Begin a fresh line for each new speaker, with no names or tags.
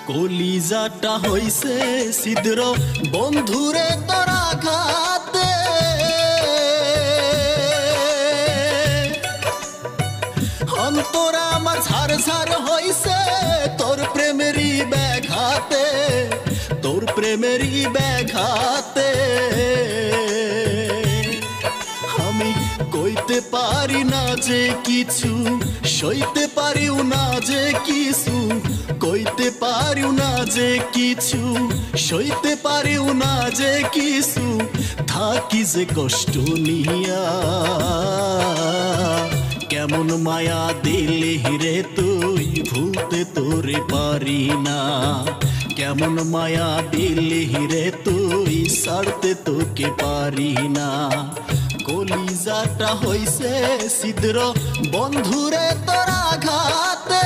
কলিজাটা হইছে ছিদ্র বন্ধুরে তোর আঘাতে, অন্তর আমার ঝাড় ঝাড় হইছে তোর প্রেমেরই ব্যাঘাতে, তোর প্রেমেরই ব্যাঘাতে। আমি কইতে পারি না যে কিছু, সইতে পারিও না যে কিছু, কইতে পারিও না যে কিছু, সইতে পারিও না যে কিছু, থাকি যে কষ্ট নিয়া। কেমন মায়া দিলি রে তুই, ভুলতে তোরে পারি না। কেমন মায়া দিলি রে তুই, ছাড়তে তোকে পারি না। কলিজাটা হইছে ছিদ্র বন্ধুরে তোর আঘাতে।